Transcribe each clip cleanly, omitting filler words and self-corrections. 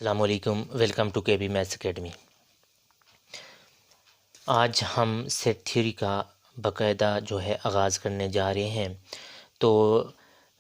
अस्सलामुअलैकुम, welcome to KB maths academy. आज हम सेट थ्योरी का बाकायदा जो है आगाज़ करने जा रहे हैं। तो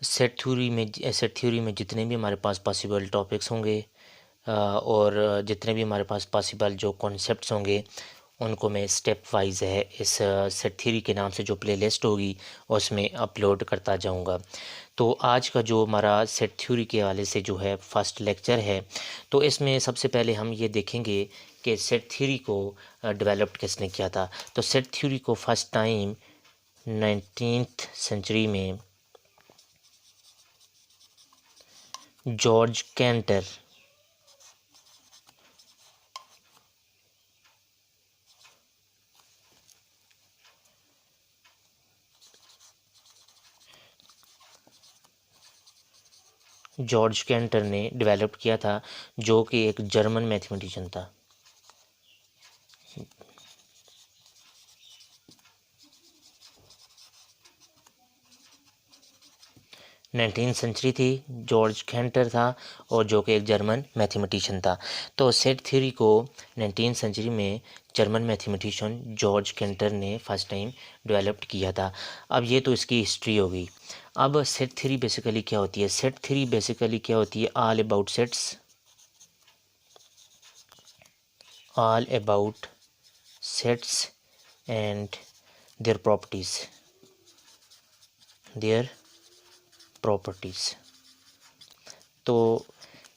सेट थ्योरी में जितने भी हमारे पास पॉसिबल टॉपिक्स होंगे और जितने भी हमारे पास पॉसिबल जो कॉन्सेप्ट्स होंगे उनको मैं स्टेप वाइज है इस सेट थ्योरी के नाम से जो प्लेलिस्ट होगी उसमें अपलोड करता जाऊंगा। तो आज का जो हमारा सेट थ्योरी के हवाले से जो है फर्स्ट लेक्चर है, तो इसमें सबसे पहले हम ये देखेंगे कि सेट थ्योरी को डेवलप किसने किया था। तो सेट थ्योरी को फर्स्ट टाइम 19th सेंचुरी में जॉर्ज कैंटर ने डेवलप किया था, जो कि एक जर्मन मैथमेटिशियन था। 19th सेंचुरी थी, जॉर्ज कैंटर था और जो कि एक जर्मन मैथमेटिशियन था। तो सेट थ्योरी को 19th सेंचुरी में जर्मन मैथमेटिशियन जॉर्ज कैंटर ने फर्स्ट टाइम डेवलप्ड किया था। अब ये तो इसकी हिस्ट्री होगी। अब सेट थ्योरी बेसिकली क्या होती है? सेट थ्योरी बेसिकली क्या होती है? All about sets, all about sets and their properties. तो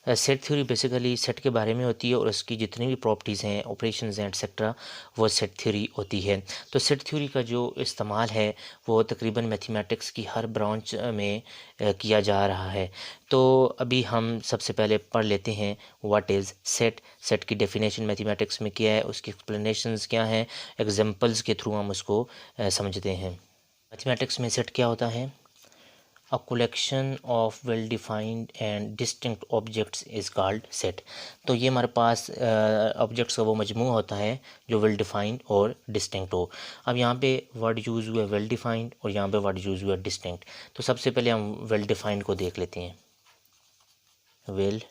सेट थ्योरी बेसिकली सेट के बारे में होती है और उसकी जितनी भी प्रॉपर्टीज़ हैं, ऑपरेशंस हैं, एक्सेट्रा, वो सेट थ्योरी होती है। तो सेट थ्योरी का जो इस्तेमाल है वो तकरीबन मैथमेटिक्स की हर ब्रांच में किया जा रहा है। तो अभी हम सबसे पहले पढ़ लेते हैं व्हाट इज़ सेट। सेट की डेफिनेशन मैथमेटिक्स में क्या है, उसकी एक्सप्लेनेशंस क्या हैं, एग्जांपल्स के थ्रू हम उसको समझते हैं। मैथमेटिक्स में सेट क्या होता है? A collection of well defined and distinct objects is called set। तो ये हमारे पास ऑब्जेक्ट्स का वो मजमू होता है जो वेल डिफाइंड और डिस्टिंक्ट हो। अब यहाँ पे वर्ड यूज़ हुआ वेल डिफाइंड और यहाँ पे वर्ड यूज़ हुआ डिस्टिंक्ट। तो सबसे पहले हम वेल डिफाइंड को देख लेते हैं। वेल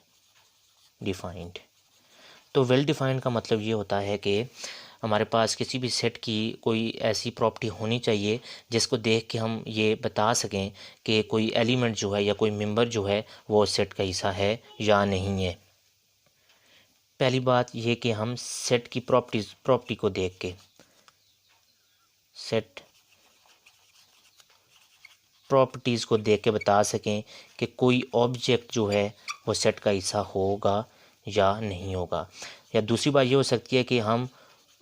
डिफाइंड, तो वेल डिफाइंड का मतलब ये होता है कि हमारे पास किसी भी सेट की कोई ऐसी प्रॉपर्टी होनी चाहिए जिसको देख के हम ये बता सकें कि कोई एलिमेंट जो है या कोई मेंबर जो है वो सेट का हिस्सा है या नहीं है। पहली बात ये कि हम सेट की प्रॉपर्टी को देख के सेट प्रॉपर्टीज़ को देख के बता सकें कि कोई ऑब्जेक्ट जो है वो सेट का हिस्सा होगा या नहीं होगा। या दूसरी बात ये हो सकती है कि हम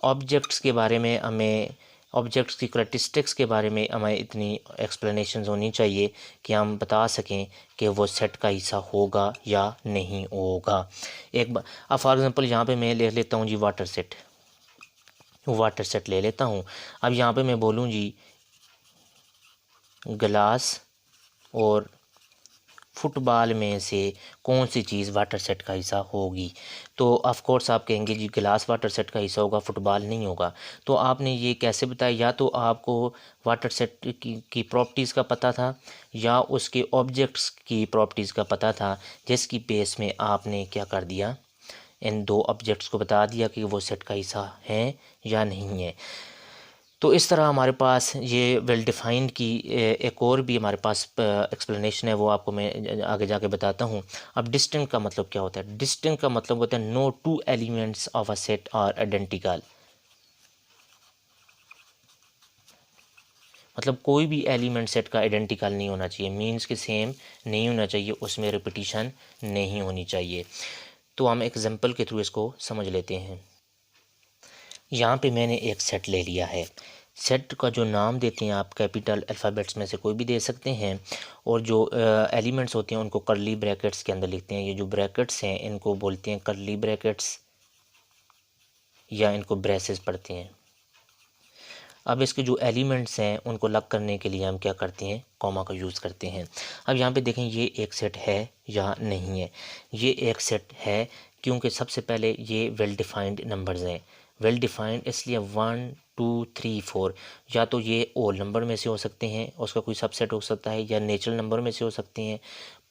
ऑब्जेक्ट्स के बारे में हमें ऑब्जेक्ट्स की करैक्टरिस्टिक्स के बारे में हमें इतनी एक्सप्लेनेशंस होनी चाहिए कि हम बता सकें कि वो सेट का हिस्सा होगा या नहीं होगा। अब फॉर एग्जांपल यहाँ पे मैं ले लेता हूँ जी वाटर सेट ले लेता हूँ। अब यहाँ पे मैं बोलूँ जी गिलास और फुटबॉल में से कौन सी चीज़ वाटर सेट का हिस्सा होगी। तो ऑफ कोर्स आप कहेंगे जी गिलास वाटर सेट का हिस्सा होगा, फुटबॉल नहीं होगा। तो आपने ये कैसे बताया? या तो आपको वाटर सेट की प्रॉपर्टीज़ का पता था या उसके ऑब्जेक्ट्स की प्रॉपर्टीज़ का पता था, जिसकी बेस में आपने क्या कर दिया, इन दो ऑब्जेक्ट्स को बता दिया कि वो सेट का हिस्सा हैं या नहीं है। तो इस तरह हमारे पास ये वेल डिफाइंड की एक और भी हमारे पास एक्सप्लेनेशन है, वो आपको मैं आगे जाके बताता हूँ। अब डिस्टिंक्ट का मतलब क्या होता है? डिस्टिंक्ट का मतलब होता है no two elements of a set are identical. मतलब कोई भी एलिमेंट सेट का आइडेंटिकल नहीं होना चाहिए, मीन्स कि सेम नहीं होना चाहिए, उसमें रिपीटिशन नहीं होनी चाहिए। तो हम एग्जांपल के थ्रू इसको समझ लेते हैं। यहाँ पे मैंने एक सेट ले लिया है। सेट का जो नाम देते हैं आप कैपिटल अल्फ़ाबेट्स में से कोई भी दे सकते हैं, और जो एलिमेंट्स होते हैं उनको कर्ली ब्रैकेट्स के अंदर लिखते हैं। ये जो ब्रैकेट्स हैं इनको बोलते हैं कर्ली ब्रैकेट्स या इनको ब्रेसेस पढ़ते हैं। अब इसके जो एलिमेंट्स हैं उनको अलग करने के लिए हम क्या करते हैं? कॉमा का यूज़ करते हैं। अब यहाँ पे देखें ये एक सेट है या नहीं है। ये एक सेट है क्योंकि सबसे पहले ये वेल डिफाइंड नंबर्स हैं। वेल डिफाइंड इसलिए 1 2 3 4, या तो ये ओल नंबर में से हो सकते हैं, उसका कोई सबसेट हो सकता है, या नेचुरल नंबर में से हो सकते हैं,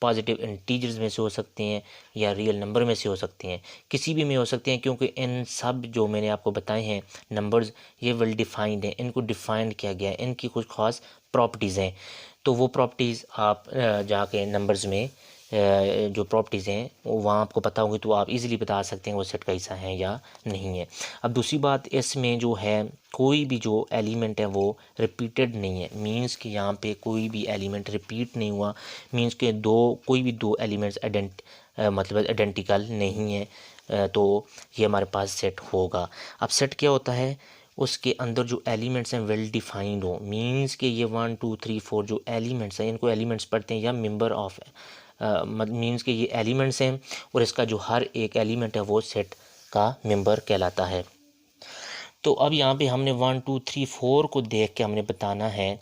पॉजिटिव इंटीजर्स में से हो सकते हैं या रियल नंबर में से हो सकते हैं, किसी भी में हो सकते हैं, क्योंकि इन सब जो मैंने आपको बताए हैं नंबर्स ये वेल डिफाइंड हैं, इनको डिफाइंड किया गया है, इनकी कुछ ख़ास प्रॉपर्टीज़ हैं। तो वो प्रॉपर्टीज़ आप जाके नंबर्स में जो प्रॉपर्टीज़ हैं वो वहाँ आपको पता होंगी, तो आप इजीली बता सकते हैं वो सेट का हिस्सा है या नहीं है। अब दूसरी बात, इसमें जो है कोई भी जो एलिमेंट है वो रिपीटेड नहीं है, मींस कि यहाँ पे कोई भी एलिमेंट रिपीट नहीं हुआ, मींस के कोई भी दो एलिमेंट्स मतलब आइडेंटिकल नहीं है, तो ये हमारे पास सेट होगा। अब सेट क्या होता है, उसके अंदर जो एलिमेंट्स हैं वेल डिफाइंड हो, मींस के ये 1 2 3 4 जो एलिमेंट्स हैं इनको एलिमेंट्स पढ़ते हैं या मेंबर ऑफ, मींस के ये एलिमेंट्स हैं और इसका जो हर एक एलिमेंट है वो सेट का मेंबर कहलाता है। तो अब यहाँ पे हमने 1 2 3 4 को देख के हमने बताना है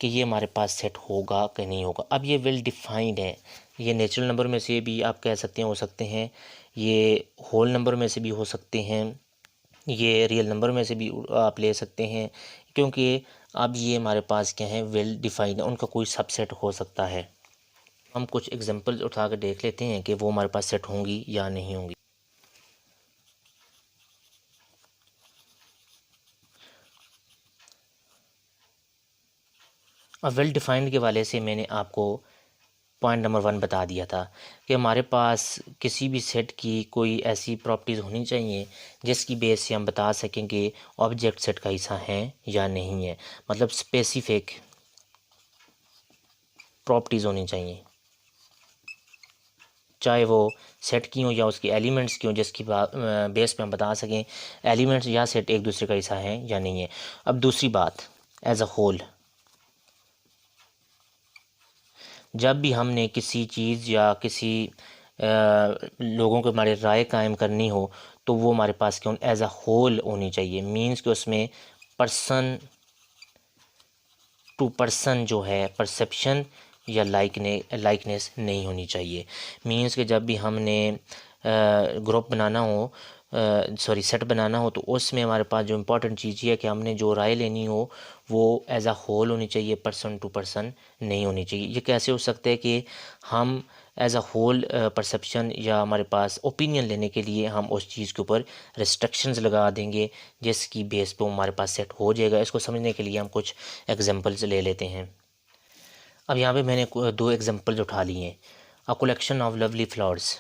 कि ये हमारे पास सेट होगा कि नहीं होगा। अब ये वेल डिफाइंड है, ये नेचुरल नंबर में से भी आप कह सकते हैं हो सकते हैं, ये होल नंबर में से भी हो सकते हैं, ये रियल नंबर में से भी आप ले सकते हैं, क्योंकि अब ये हमारे पास क्या है वेल डिफाइंड है, उनका कोई सबसेट हो सकता है। हम कुछ एग्जांपल्स उठा कर देख लेते हैं कि वो हमारे पास सेट होंगी या नहीं होंगी। अब वेल डिफाइंड के वाले से मैंने आपको पॉइंट नंबर 1 बता दिया था कि हमारे पास किसी भी सेट की कोई ऐसी प्रॉपर्टीज़ होनी चाहिए जिसकी बेस से हम बता सकें कि ऑब्जेक्ट सेट का हिस्सा है या नहीं है, मतलब स्पेसिफिक प्रॉपर्टीज़ होनी चाहिए, चाहे वो सेट की हो या उसकी एलिमेंट्स की हो, जिसकी बेस पे हम बता सकें एलिमेंट्स या सेट एक दूसरे का हिस्सा है या नहीं है। अब दूसरी बात, एज अ होल, जब भी हमने किसी चीज़ या किसी लोगों के हमारे राय कायम करनी हो तो वो हमारे पास क्यों एज अ होल होनी चाहिए, मींस कि उसमें पर्सन टू पर्सन जो है परसेप्शन या लाइकनेस नहीं होनी चाहिए। मींस कि जब भी हमने ग्रुप बनाना हो, सेट बनाना हो, तो उसमें हमारे पास जो इम्पोर्टेंट चीज़ ये है कि हमने जो राय लेनी हो वो एज अ होल होनी चाहिए, पर्सन टू पर्सन नहीं होनी चाहिए। ये कैसे हो सकता है कि हम एज अ होल परसेप्शन या हमारे पास ओपिनियन लेने के लिए हम उस चीज़ के ऊपर रिस्ट्रिक्शंस लगा देंगे जिसकी बेस पे हमारे पास सेट हो जाएगा। इसको समझने के लिए हम कुछ एग्जांपल्स ले लेते हैं। अब यहाँ पे मैंने दो एग्जांपल्स उठा लिए हैं। A collection of lovely flowers.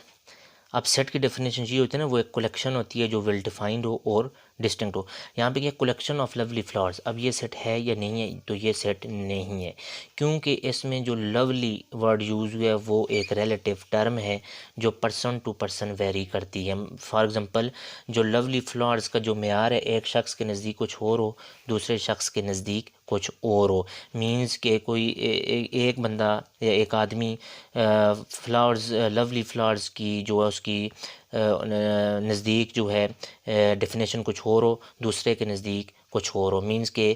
अब सेट की डेफिनेशन ये होती है ना, वो एक कलेक्शन होती है जो वेल डिफाइंड हो और डिस्टिंक्ट हो। यहाँ पे क्या कलेक्शन ऑफ लवली फ्लावर्स, अब ये सेट है या नहीं है, तो ये सेट नहीं है, क्योंकि इसमें जो लवली वर्ड यूज़ हुआ है वो एक रिलेटिव टर्म है जो पर्सन टू पर्सन वेरी करती है। फॉर एग्जांपल जो लवली फ्लावर्स का जो मेयार है एक शख्स के नज़दीक कुछ और हो, दूसरे शख्स के नज़दीक कुछ और हो। मींस के कोई एक बंदा या एक आदमी फ्लावर्स लवली फ्लावर्स की जो है उसकी नज़दीक जो है डेफिनेशन कुछ और हो, दूसरे के नज़दीक कुछ और हो। मींस के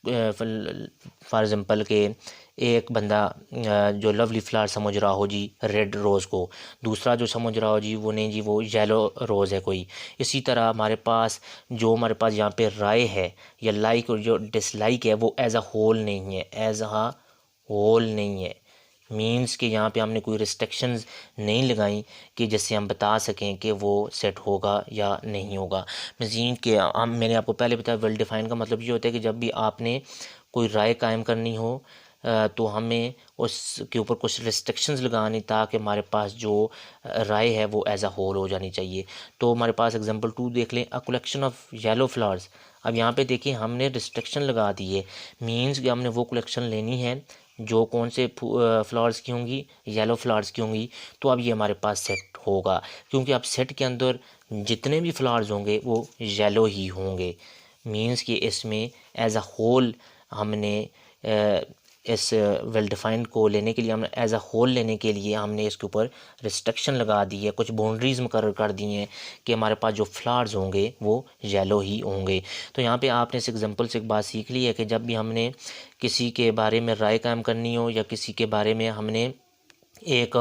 फॉर एग्ज़ाम्पल के एक बंदा जो लवली फ्लावर समझ रहा हो जी रेड रोज़ को, दूसरा जो समझ रहा हो जी वो नहीं जी वो येलो रोज़ है कोई। इसी तरह हमारे पास यहाँ पे राय है या लाइक और जो डिसलाइक है वो एज अ होल नहीं है, एज अ होल नहीं है। मींस कि यहाँ पे हमने कोई रिस्ट्रिक्शंस नहीं लगाई कि जिससे हम बता सकें कि वो सेट होगा या नहीं होगा। मज़ीद के मैंने आपको पहले बताया वेल डिफाइन का मतलब ये होता है कि जब भी आपने कोई राय कायम करनी हो तो हमें उसके ऊपर कुछ रिस्ट्रिक्शंस लगानी ताकि हमारे पास जो राय है वो एज अ होल हो जानी चाहिए। तो हमारे पास एग्जांपल 2 देख लें, a collection of yellow flowers. अब यहाँ पे देखिए हमने रिस्ट्रिक्शन लगा दी है, मींस कि हमने वो कलेक्शन लेनी है जो कौन से फ्लावर्स की होंगी, येलो फ्लावर्स की होंगी। तो अब ये हमारे पास सेट होगा, क्योंकि अब सेट के अंदर जितने भी फ्लावर्स होंगे वो येलो ही होंगे। मींस कि इसमें एज अ होल हमने इस वेल डिफाइंड को लेने के लिए हमने एज अ होल लेने के लिए हमने इसके ऊपर रिस्ट्रिक्शन लगा दी है, कुछ बाउंड्रीज़ मुकर्रर कर दी हैं कि हमारे पास जो फ्लावर्स होंगे वो येलो ही होंगे। तो यहाँ पे आपने इस एग्जांपल से एक बात सीख ली है कि जब भी हमने किसी के बारे में राय कायम करनी हो या किसी के बारे में हमने एक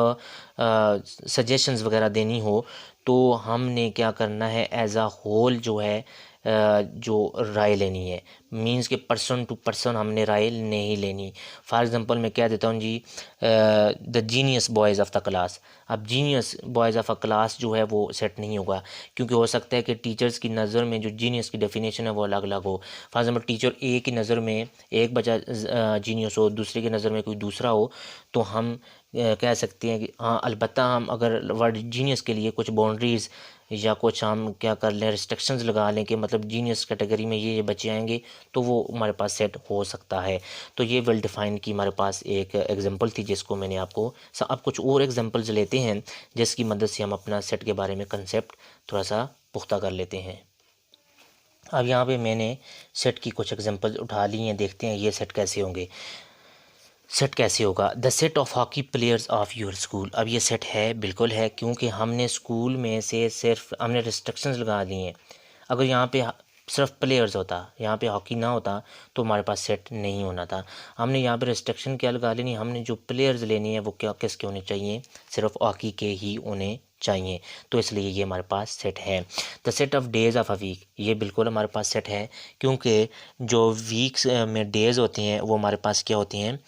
सजेशंस वगैरह देनी हो तो हमने क्या करना है एज अ होल जो है जो राय लेनी है, मींस के पर्सन टू पर्सन हमने राय नहीं लेनी। फॉर एग्जांपल मैं क्या देता हूँ जी, the genius boys of the class. अब genius boys of a class जो है वो सेट नहीं होगा, क्योंकि हो सकता है कि टीचर्स की नज़र में जो जीनियस की डेफिनेशन है वो अलग अलग हो। फॉर एग्जांपल टीचर ए की नज़र में एक बच्चा जीनियस हो, दूसरे की नज़र में कोई दूसरा हो, तो हम कह सकते हैं कि हाँ अलबत्ता हम अगर वर्ड जीनियस के लिए कुछ बाउंड्रीज़ या कुछ हम क्या कर लें, रिस्ट्रिक्शंस लगा लें कि मतलब जीनियस कैटेगरी में ये बच्चे आएंगे तो वो हमारे पास सेट हो सकता है। तो ये वेल डिफ़ाइन की हमारे पास एक एग्जांपल थी जिसको मैंने आपको। अब कुछ और एग्जांपल्स लेते हैं जिसकी मदद से हम अपना सेट के बारे में कंसेप्ट थोड़ा सा पुख्ता कर लेते हैं। अब यहाँ पे मैंने सेट की कुछ एग्जांपल्स उठा ली हैं, देखते हैं ये सेट कैसे होंगे। सेट कैसे होगा, the set of hockey players of your school. अब ये सेट है, बिल्कुल है, क्योंकि हमने स्कूल में से सिर्फ हमने रिस्ट्रिक्शंस लगा दी हैं। अगर यहाँ पे सिर्फ प्लेयर्स होता, यहाँ पे हॉकी ना होता तो हमारे पास सेट नहीं होना था। हमने यहाँ पे रिस्ट्रिक्शन क्या लगा लेनी, हमने जो प्लेयर्स लेनी है वो क्या किसके होने चाहिए, सिर्फ हॉकी के ही होने चाहिए, तो इसलिए ये हमारे पास सेट है। The set of days of a week, ये बिल्कुल हमारे पास सेट है, क्योंकि जो वीक्स में डेज़ होती हैं वो हमारे पास क्या होती हैं,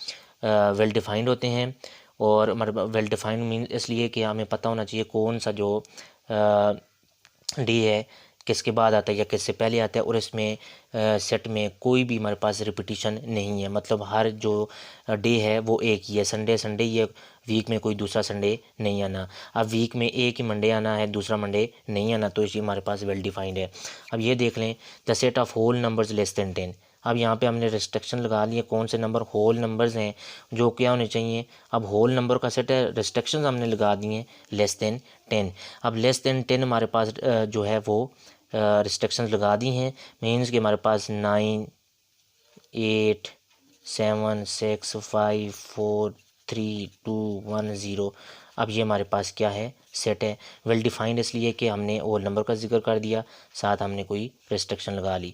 वेल डिफाइंड होते हैं। और हमारे वेल डिफाइंड मीन इसलिए कि हमें पता होना चाहिए कौन सा जो डे है किसके बाद आता है या किससे पहले आता है, और इसमें सेट में कोई भी हमारे पास रिपीटिशन नहीं है, मतलब हर जो डे है वो एक ही है, संडे संडे ही है, वीक में कोई दूसरा संडे नहीं आना। अब वीक में एक ही मंडे आना है, दूसरा मंडे नहीं आना, तो इसी हमारे पास वेल डिफाइंड है। अब ये देख लें, the set of whole numbers less than 10। अब यहाँ पे हमने रिस्ट्रिक्शन लगा लिए, कौन से नंबर होल नंबर्स हैं जो क्या होने चाहिए। अब होल नंबर का सेट है, रिस्ट्रिक्शंस हमने लगा दिए हैं लेस देन 10। अब लेस देन 10 हमारे पास जो है वो रिस्ट्रिक्शंस लगा दी हैं, मीन्स कि हमारे पास 9 8 7 6 5 4 3 2 1 0। अब ये हमारे पास क्या है, सेट है। वेल डिफाइंड इसलिए कि हमने होल नंबर का जिक्र कर दिया, साथ हमने कोई रिस्ट्रिक्शन लगा ली।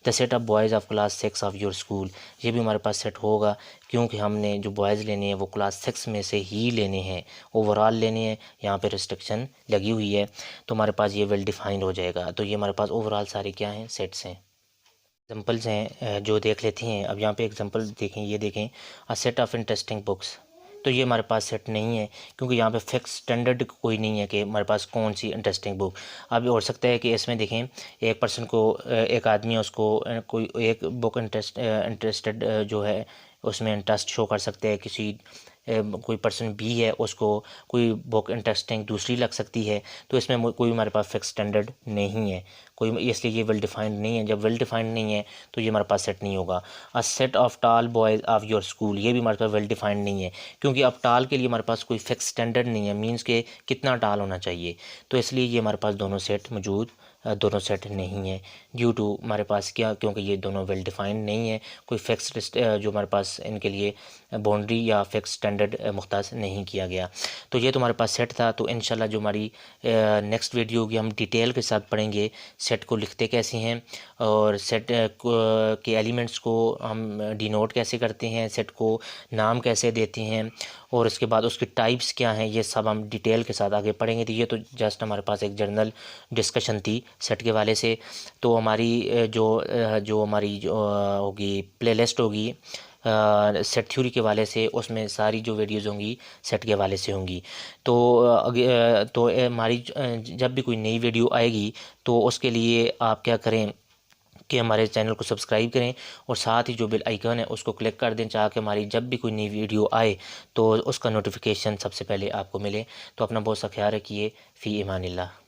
The set of boys of class 6 of your school, ये भी हमारे पास सेट होगा, क्योंकि हमने जो बॉयज़ लेने हैं वो क्लास 6 में से ही लेने हैं, ओवरऑल लेने हैं, यहाँ पे रिस्ट्रिक्शन लगी हुई है, तो हमारे पास ये वेल डिफाइंड हो जाएगा। तो ये हमारे पास ओवरऑल सारे क्या हैं, सेट्स हैं। एग्जाम्पल्स हैं जो देख लेते हैं। अब यहाँ पे एग्जाम्पल देखें, ये देखें, a set of interesting books, तो ये हमारे पास सेट नहीं है, क्योंकि यहाँ पे फिक्स स्टैंडर्ड कोई नहीं है कि हमारे पास कौन सी इंटरेस्टिंग बुक। अब हो सकता है कि इसमें देखें एक पर्सन को, एक आदमी है, उसको कोई एक बुक इंटरेस्टेड जो है उसमें इंटरेस्ट शो कर सकते हैं, किसी कोई पर्सन भी है उसको कोई बुक इंटरेस्टिंग दूसरी लग सकती है, तो इसमें कोई हमारे पास फिक्स स्टैंडर्ड नहीं है कोई, इसलिए ये वेल डिफाइंड नहीं है। जब वेल डिफाइंड नहीं है तो ये हमारे पास सेट नहीं होगा। अ सेट ऑफ टाल बॉयज़ ऑफ योर स्कूल, ये भी हमारे पास वेल डिफाइंड नहीं है, क्योंकि अब टाल के लिए हमारे पास कोई फिक्स स्टैंडर्ड नहीं है, मीन्स के कितना टाल होना चाहिए, तो इसलिए ये हमारे पास दोनों सेट मौजूद, दोनों सेट नहीं है, ड्यू टू हमारे पास क्या, क्योंकि ये दोनों वेल डिफाइंड नहीं है, कोई फिक्स जो हमारे पास इनके लिए बाउंड्री या फिक्स स्टैंडर्ड मुख्तास नहीं किया गया। तो ये तो हमारे पास सेट था। तो इंशाल्लाह जो हमारी नेक्स्ट वीडियो होगी हम डिटेल के साथ पढ़ेंगे सेट को लिखते कैसे हैं, और सेट के एलिमेंट्स को हम डिनोट कैसे करते हैं, सेट को नाम कैसे देते हैं, और उसके बाद उसकी टाइप्स क्या हैं, ये सब हम डिटेल के साथ आगे पढ़ेंगे। तो ये तो जस्ट हमारे पास एक जनरल डिस्कशन थी सेट के वाले से। तो हमारी जो हमारी जो होगी प्लेलिस्ट होगी सेट थ्योरी के वाले से, उसमें सारी जो वीडियोज़ होंगी सेट के वाले से होंगी। तो हमारी जब भी कोई नई वीडियो आएगी तो उसके लिए आप क्या करें कि हमारे चैनल को सब्सक्राइब करें, और साथ ही जो बेल आइकन है उसको क्लिक कर दें, ताकि हमारी जब भी कोई नई वीडियो आए तो उसका नोटिफिकेशन सबसे पहले आपको मिले। तो अपना बहुत सा ख्याल रखिए। फ़ी ईमानिल्लाह।